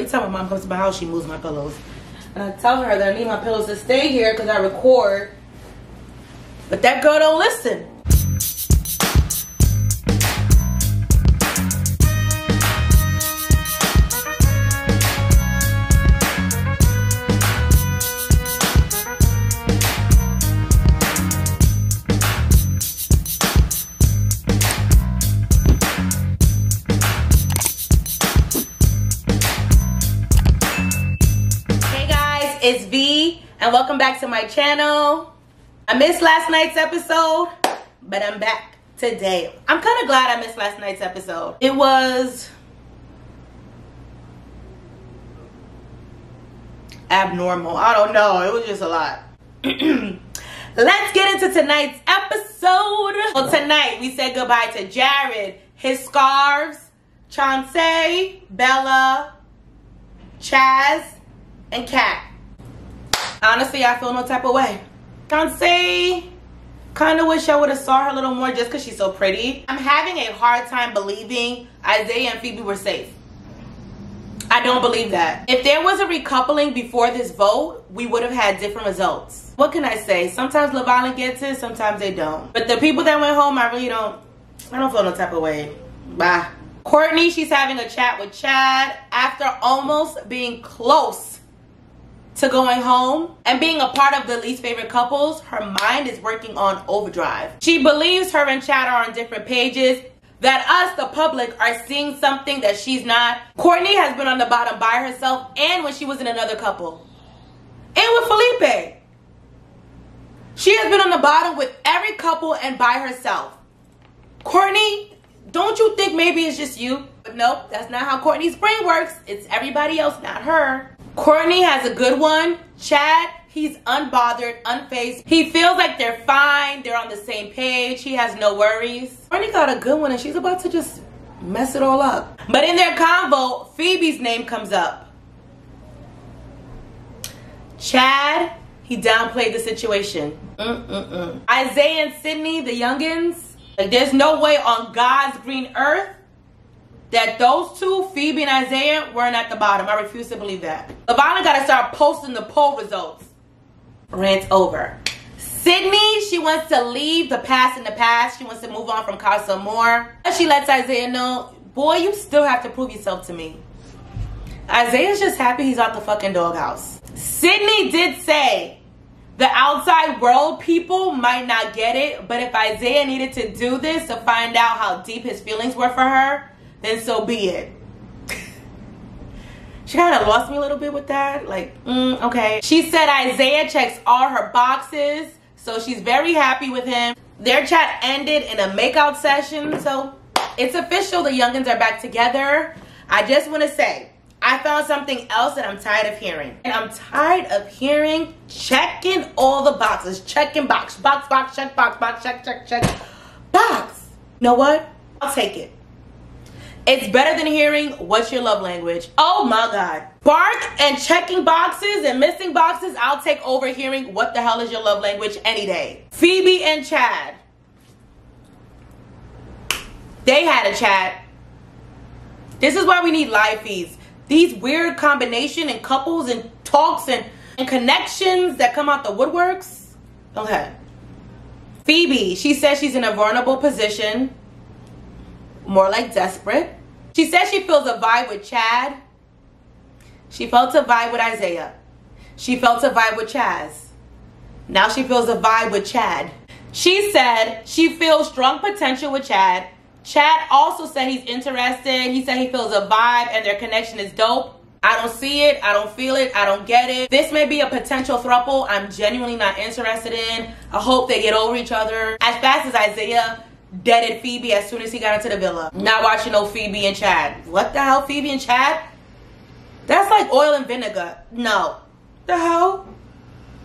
Every time my mom comes to my house, she moves my pillows. And I tell her that I need my pillows to stay here because I record. But that girl don't listen. It's V, and welcome back to my channel. I missed last night's episode, but I'm back today. I'm kind of glad I missed last night's episode. It was abnormal. I don't know. It was just a lot. Let's get into tonight's episode. Well, tonight we said goodbye to Jared, his scarves, Chauncey, Bella, Chaz, and Kat. Honestly, I feel no type of way. Chauncey, kind of wish I would have saw her a little more just because she's so pretty. I'm having a hard time believing Isaiah and Phoebe were safe. I don't believe that. If there was a recoupling before this vote, we would have had different results. What can I say? Sometimes Love Island gets it, sometimes they don't. But the people that went home, I don't feel no type of way. Bye. Courtney, she's having a chat with Chad after almost being close to going home and being a part of the least favorite couples. Her mind is working on overdrive. She believes her and Chad are on different pages, that us, the public, are seeing something that she's not. Courtney has been on the bottom by herself and when she was in another couple. And with Felipe. She has been on the bottom with every couple and by herself. Courtney, don't you think maybe it's just you? But nope, that's not how Courtney's brain works. It's everybody else, not her. Courtney has a good one. Chad, he's unbothered, unfazed. He feels like they're fine. They're on the same page. He has no worries. Courtney got a good one and she's about to just mess it all up. But in their convo, Phoebe's name comes up. Chad, he downplayed the situation. Isaiah and Sydney, the youngins, like there's no way on God's green earth that those two, Phoebe and Isaiah, weren't at the bottom. I refuse to believe that. Love Island got to start posting the poll results. Rant over. Sydney, she wants to leave the past in the past. She wants to move on from Casa Amor. She lets Isaiah know, boy, you still have to prove yourself to me. Isaiah's just happy he's out the fucking doghouse. Sydney did say the outside world people might not get it, but if Isaiah needed to do this to find out how deep his feelings were for her, then so be it. She kind of lost me a little bit with that. Like, okay. She said Isaiah checks all her boxes, so she's very happy with him. Their chat ended in a makeout session, so it's official. The youngins are back together. I just want to say, I found something else that I'm tired of hearing. And I'm tired of hearing checking all the boxes. Checking box, check, box, check, box. You know what? I'll take it. It's better than hearing, what's your love language? Oh my God. Bark and checking boxes and missing boxes, I'll take over hearing, what the hell is your love language any day. Phoebe and Chad. They had a chat. This is why we need live feeds. These weird combination and couples and talks and connections that come out the woodworks. Okay. Phoebe, she says she's in a vulnerable position. More like desperate. She says she feels a vibe with Chad. She felt a vibe with Isaiah. She felt a vibe with Chaz. Now she feels a vibe with Chad. She said she feels strong potential with Chad. Chad also said he's interested. He said he feels a vibe and their connection is dope. I don't see it. I don't feel it. I don't get it. This may be a potential throuple I'm genuinely not interested in. I hope they get over each other. As fast as Isaiah deaded Phoebe as soon as he got into the villa. Not watching no Phoebe and Chad. What the hell, Phoebe and Chad? That's like oil and vinegar. No. The hell?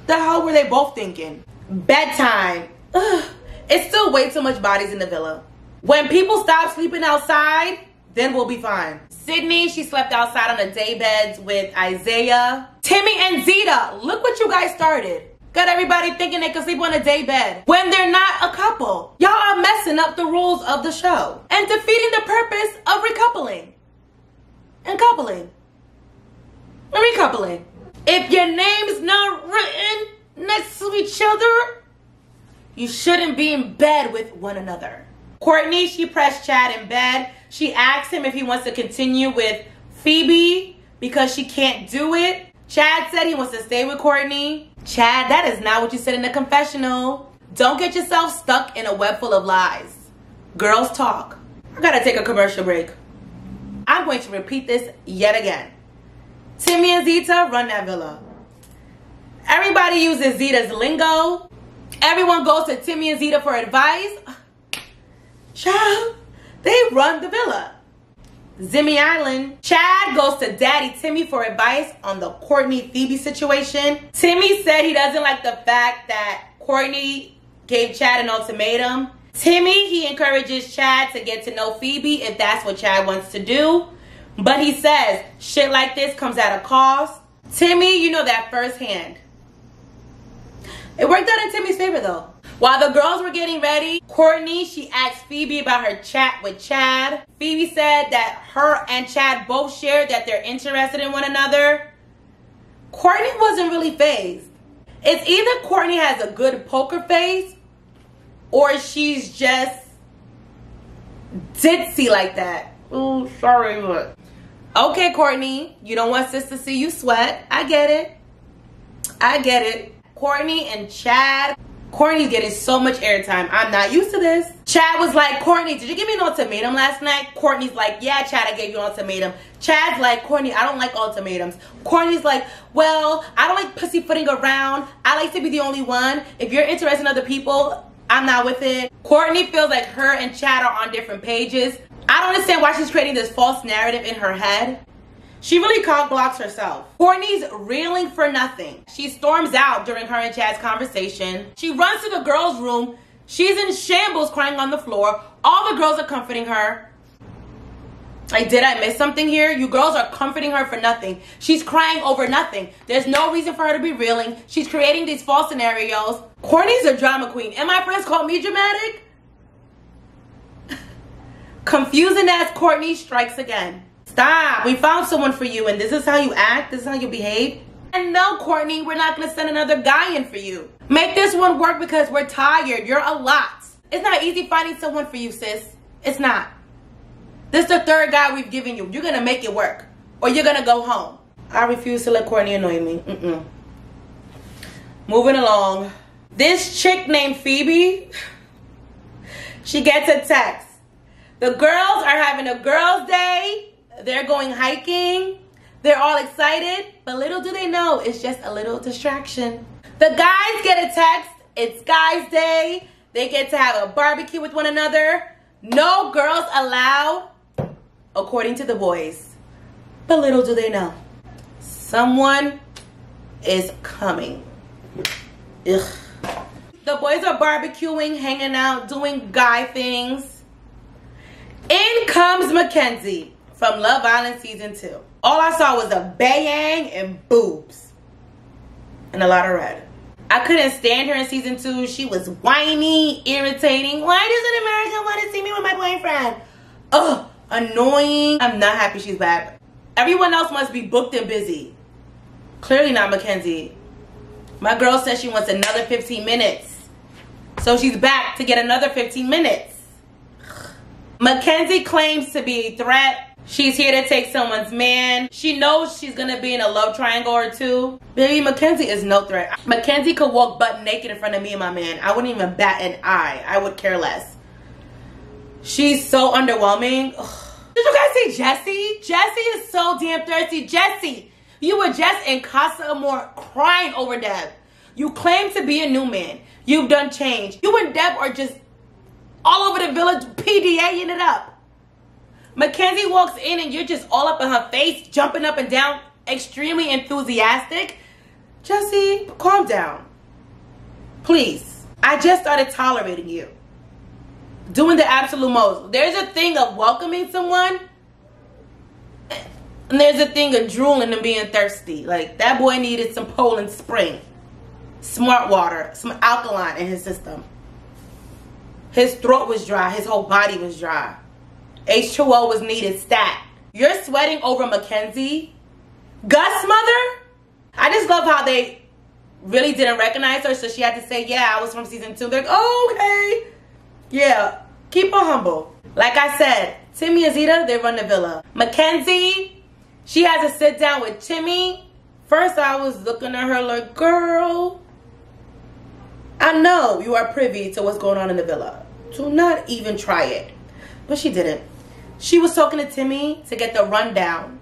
The hell were they both thinking? Bedtime. Ugh. It's still way too much bodies in the villa. When people stop sleeping outside, then we'll be fine. Sydney, she slept outside on the day beds with Isaiah. Timmy and Zeta, look what you guys started. Got everybody thinking they can sleep on a day bed when they're not a couple. Y'all are messing up the rules of the show and defeating the purpose of recoupling and coupling. troubling. If your name's not written next to each other, you shouldn't be in bed with one another. Courtney, she pressed Chad in bed. She asked him if he wants to continue with Phoebe because she can't do it. Chad said he wants to stay with Courtney. Chad, that is not what you said in the confessional. Don't get yourself stuck in a web full of lies. Girls talk. I gotta take a commercial break. I'm going to repeat this yet again. Timmy and Zeta run that villa. Everybody uses Zeta's lingo. Everyone goes to Timmy and Zeta for advice. Child, they run the villa. Zimmy Island. Chad goes to Daddy Timmy for advice on the Courtney Phoebe situation. Timmy said he doesn't like the fact that Courtney gave Chad an ultimatum. Timmy, he encourages Chad to get to know Phoebe if that's what Chad wants to do. But he says shit like this comes at a cost. Timmy, you know that firsthand. It worked out in Timmy's favor though. While the girls were getting ready, Courtney, she asked Phoebe about her chat with Chad. Phoebe said that her and Chad both shared that they're interested in one another. Courtney wasn't really fazed. It's either Courtney has a good poker face or she's just ditzy like that. Ooh, sorry, but... Okay, Courtney, you don't want sis to see you sweat. I get it. I get it. Courtney and Chad... Courtney's getting so much airtime. I'm not used to this. Chad was like, Courtney, did you give me an ultimatum last night? Courtney's like, yeah, Chad, I gave you an ultimatum. Chad's like, Courtney, I don't like ultimatums. Courtney's like, well, I don't like pussyfooting around. I like to be the only one. If you're interested in other people, I'm not with it. Courtney feels like her and Chad are on different pages. I don't understand why she's creating this false narrative in her head. She really cock blocks herself. Courtney's reeling for nothing. She storms out during her and Chad's conversation. She runs to the girls' room. She's in shambles, crying on the floor. All the girls are comforting her. Like, did I miss something here? You girls are comforting her for nothing. She's crying over nothing. There's no reason for her to be reeling. She's creating these false scenarios. Courtney's a drama queen. And my friends call me dramatic? Confusing ass Courtney strikes again. Stop. We found someone for you and this is how you act? This is how you behave? And no, Courtney, we're not going to send another guy in for you. Make this one work because we're tired. You're a lot. It's not easy finding someone for you, sis. It's not. This is the third guy we've given you. You're going to make it work or you're going to go home. I refuse to let Courtney annoy me. Moving along. This chick named Phoebe, she gets a text. The girls are having a girls' day. They're going hiking. They're all excited. But little do they know, it's just a little distraction. The guys get a text. It's guys' day. They get to have a barbecue with one another. No girls allowed, according to the boys. But little do they know, someone is coming. Ugh. The boys are barbecuing, hanging out, doing guy things. In comes Mackenzie from Love Island Season 2. All I saw was a bayang and boobs. And a lot of red. I couldn't stand her in Season 2. She was whiny, irritating. Why doesn't America want to see me with my boyfriend? Ugh, annoying. I'm not happy she's back. Everyone else must be booked and busy. Clearly not Mackenzie. My girl says she wants another 15 minutes. So she's back to get another 15 minutes. Mackenzie claims to be a threat. She's here to take someone's man. She knows she's gonna be in a love triangle or two. Baby, Mackenzie is no threat. Mackenzie could walk butt naked in front of me and my man. I wouldn't even bat an eye. I would care less. She's so underwhelming. Ugh. Did you guys see Jessie? Jessie is so damn thirsty. Jessie, you were just in Casa Amor crying over Deb. You claim to be a new man. You've done change. You and Deb are just all over the village PDAing it up. Mackenzie walks in and you're just all up in her face, jumping up and down, extremely enthusiastic. Jessie, calm down. Please. I just started tolerating you. Doing the absolute most. There's a thing of welcoming someone, and there's a thing of drooling and being thirsty. Like, that boy needed some Poland Spring, smart water, some alkaline in his system. His throat was dry. His whole body was dry. H2O was needed stat. You're sweating over Mackenzie? Gus' mother? I just love how they really didn't recognize her, so she had to say, yeah, I was from season 2. They're like, oh, okay. Yeah, keep her humble. Like I said, Timmy and Zeta, they run the villa. Mackenzie, she has a sit down with Timmy. First, I was looking at her like, girl, I know you are privy to what's going on in the villa. Do not even try it. But she didn't. She was talking to Timmy to get the rundown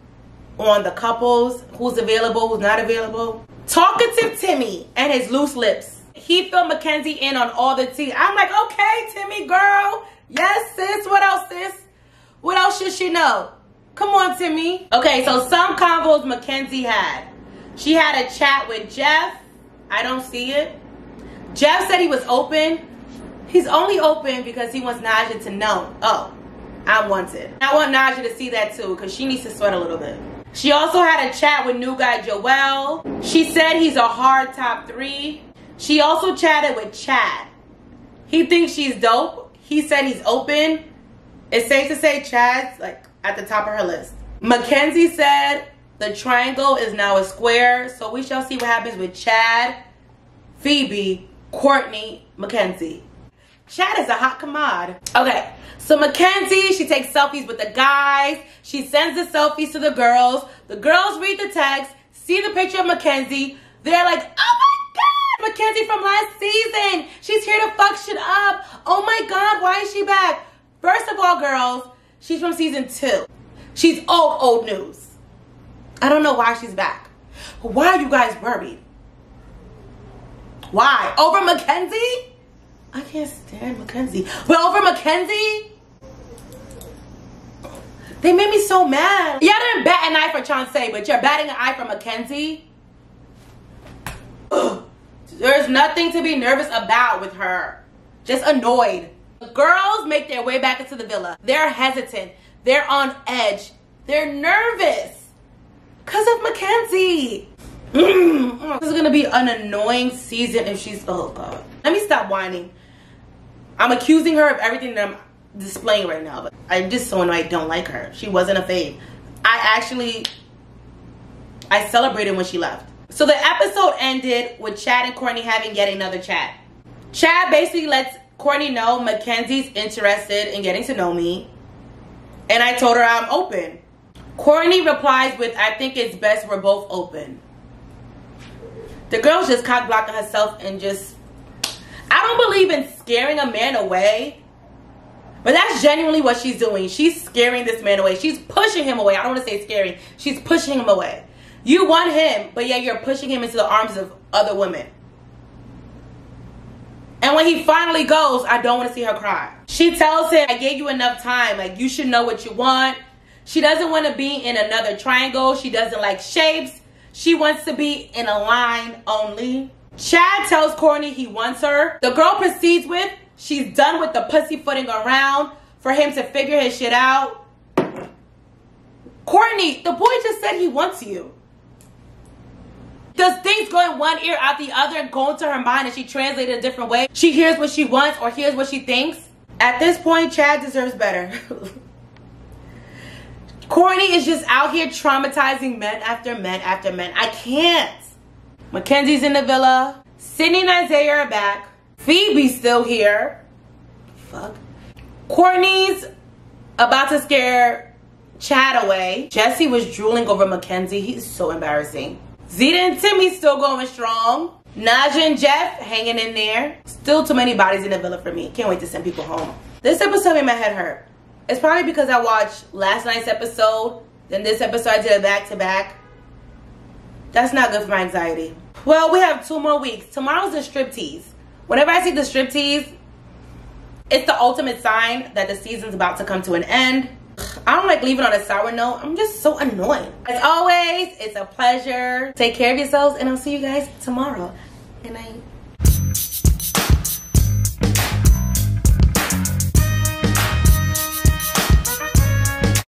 on the couples, who's available, who's not available. Talkative Timmy and his loose lips. He filled Mackenzie in on all the tea. I'm like, okay, Timmy, girl. Yes, sis. What else, sis? What else should she know? Come on, Timmy. Okay, so some convos Mackenzie had. She had a chat with Jeff. I don't see it. Jeff said he was open. He's only open because he wants Naja to know. Oh, I'm wanted. I want Naja to see that too because she needs to sweat a little bit. She also had a chat with new guy Joel. She said he's a hard top 3. She also chatted with Chad. He thinks she's dope. He said he's open. It's safe to say Chad's like at the top of her list. Mackenzie said the triangle is now a square. So we shall see what happens with Chad, Phoebe, Courtney, Mackenzie. Chad is a hot commode. Okay, so Mackenzie, she takes selfies with the guys. She sends the selfies to the girls. The girls read the text, see the picture of Mackenzie. They're like, oh my God, Mackenzie from last season. She's here to fuck shit up. Oh my God, why is she back? First of all, girls, she's from season 2. She's old news. I don't know why she's back. Why are you guys worried? Why? Over Mackenzie? I can't stand Mackenzie. But over Mackenzie? They made me so mad. Y'all didn't bat an eye for Chauncey, but you're batting an eye for Mackenzie? Ugh. There's nothing to be nervous about with her. Just annoyed. The girls make their way back into the villa. They're hesitant. They're on edge. They're nervous. Because of Mackenzie. This is going to be an annoying season if she's... Oh, God. Let me stop whining. I'm accusing her of everything that I'm displaying right now. But I'm just so annoyed I don't like her. She wasn't a fave. I celebrated when she left. So the episode ended with Chad and Courtney having yet another chat. Chad basically lets Courtney know Mackenzie's interested in getting to know me. And I told her I'm open. Courtney replies with, I think it's best we're both open. The girl's just cock blocking herself and just... I don't believe in scaring a man away. But that's genuinely what she's doing. She's scaring this man away. She's pushing him away. I don't want to say scaring. She's pushing him away. You want him, but yet you're pushing him into the arms of other women. And when he finally goes, I don't want to see her cry. She tells him, I gave you enough time. Like, you should know what you want. She doesn't want to be in another triangle. She doesn't like shapes. She wants to be in a line only. Chad tells Courtney he wants her. The girl proceeds with, she's done with the pussyfooting around for him to figure his shit out. Courtney, the boy just said he wants you. Does things go in one ear out the other and go into her mind and she translates it a different way? She hears what she wants or hears what she thinks. At this point, Chad deserves better. Courtney is just out here traumatizing men after men after men. I can't. Mackenzie's in the villa. Sydney and Isaiah are back. Phoebe's still here. Fuck. Courtney's about to scare Chad away. Jesse was drooling over Mackenzie. He's so embarrassing. Zeta and Timmy's still going strong. Naja and Jeff hanging in there. Still too many bodies in the villa for me. Can't wait to send people home. This episode made my head hurt. It's probably because I watched last night's episode. Then this episode I did a back-to-back. That's not good for my anxiety. Well, we have 2 more weeks. Tomorrow's the striptease. Whenever I see the striptease, it's the ultimate sign that the season's about to come to an end. I don't like leaving on a sour note. I'm just so annoying. As always, it's a pleasure. Take care of yourselves, and I'll see you guys tomorrow. Good night.